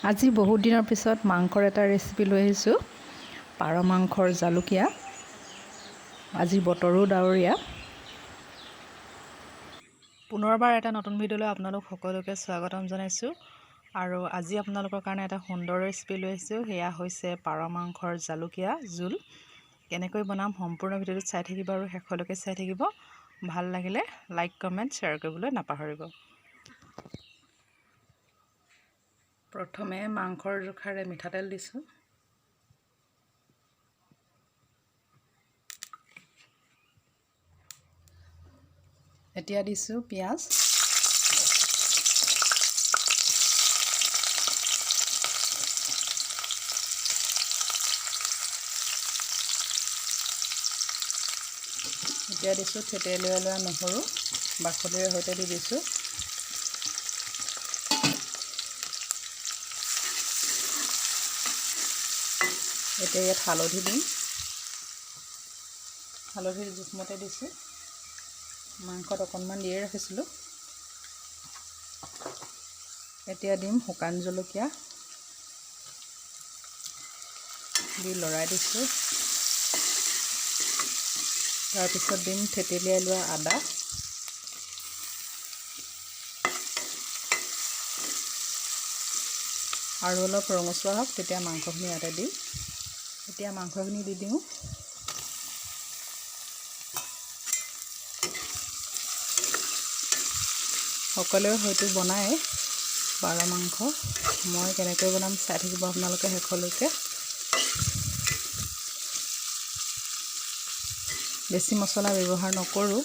আজি বহুত দিনৰ পিছত মাংসৰ এটা ৰেচিপি লৈ আহিছোঁ। পাৰ মাংসৰ জালুকীয়া। আজি বতৰো ডাৱৰীয়া। পুনৰবাৰ এটা নতুন ভিডিঅ'লৈ আপোনালোক সকলোকে স্বাগতম জনাইছোঁ। আৰু আজি আপোনালোকৰ কাৰণে এটা সুন্দৰ ৰেচিপি লৈ আহিছোঁ। সেয়া হৈছে পাৰ মাংসৰ জালুকীয়া জোল। কেনেকৈ বনাম সম্পূৰ্ণ ভিডিঅ'টো চাই থাকিব আৰু শেষলৈকে চাই থাকিব। ভাল লাগিলে লাইক কমেণ্ট শ্বেয়াৰ কৰিবলৈ নাপাহৰিব। প্ৰথমে মাংসৰ জোখাৰে মিঠাতেল দিছোঁ। এতিয়া দিছোঁ পিঁয়াজ। এতিয়া দিছোঁ থেতেলি লোৱা নহৰু, বাকলিৰ সৈতে দি দিছোঁ। এতিয়া ইয়াত হালধি দিম। হালধিৰ জোখমতে দিছোঁ। মাংসত অকণমান দিয়ে ৰাখিছিলোঁ। এতিয়া দিম শুকান জলকীয়া দি লৰাই দিছোঁ। তাৰপিছত দিম থেতেলিয়াই লোৱা আদা। আৰু অলপ ৰঙচুৱা হওক তেতিয়া মাংসখিনি ইয়াতে দিম। এতিয়া মাংসখিনি দি দিওঁ। সকলোৱে হয়তো বনায় পাৰ মাংস। মই কেনেকৈ বনাম চাই থাকিব আপোনালোকে শেষলৈকে। বেছি মছলা ব্যৱহাৰ নকৰোঁ।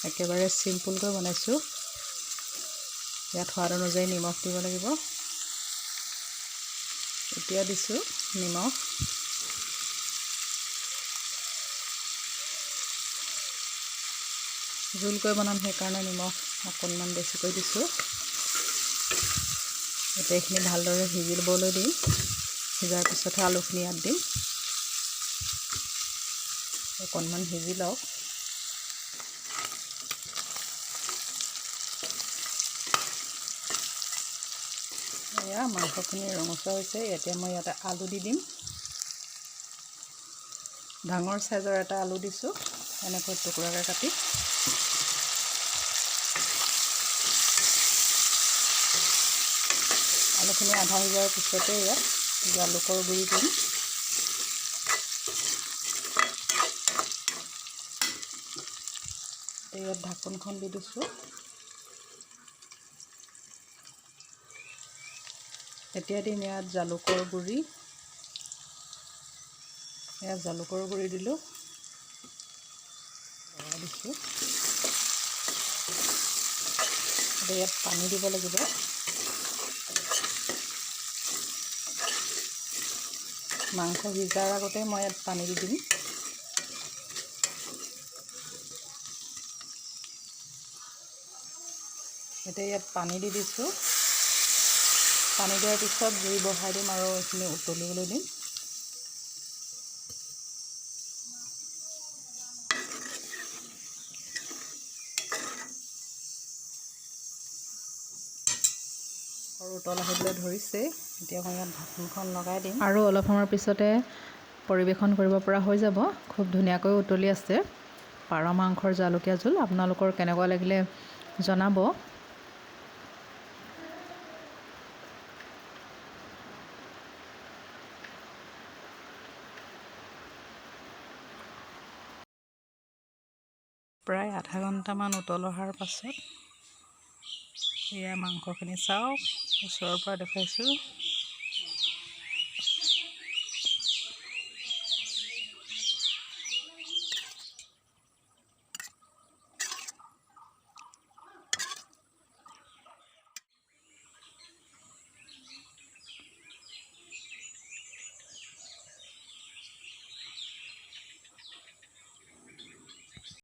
একেবাৰে চিম্পুলকৈ বনাইছোঁ। ইয়াত সোৱাদ অনুযায়ী নিমখ দিব লাগিব। এতিয়া দিছোঁ নিমখ। জোলকৈ বনাম সেইকাৰণে নিমখ অকণমান বেছিকৈ দিছোঁ। এতিয়া এইখিনি ভালদৰে সিজিবলৈ দিম। সিজাৰ পিছতহে আলুখিনি ইয়াত দিম। অকণমান সিজি লওক। এয়া মাংসখিনি ৰঙচুৱা হৈছে। এতিয়া মই ইয়াতে আলু দি দিম। ডাঙৰ চাইজৰ এটা আলু দিছোঁ, এনেকৈ টুকুৰাকৈ কাটি। আলুখিনি আধা সিজাৰ পিছতে ইয়াত জালুকৰ গুড়ি দিম। ইয়াত ঢাকোনখন দি দিছোঁ। এতিয়া দিম ইয়াত জালুকৰ গুড়ি। ইয়াত জালুকৰ গুড়ি দিলোঁ। দিছোঁ। ইয়াত পানী দিব লাগিব। মাংস সিজাৰ আগতে মই ইয়াত পানী দি দিম। এতিয়া ইয়াত পানী দি দিছোঁ। পানী দিয়াৰ পিছত জুই বঢ়াই দিম আৰু এইখিনি উতলিবলৈ দিম। আৰু উতল আহিবলৈ ধৰিছে। এতিয়া মই ইয়াত ঢাকোনখন লগাই দিম আৰু অলপ সময়ৰ পিছতে পৰিৱেশন কৰিব পৰা হৈ যাব। খুব ধুনীয়াকৈ উতলি আছে পাৰ মাংসৰ জালুকীয়া জোল। আপোনালোকৰ কেনেকুৱা লাগিলে জনাব। প্ৰায় আধা ঘণ্টামান উতল অহাৰ পাছত এয়া মাংসখিনি চাওক, ওচৰৰ পৰা দেখাইছোঁ।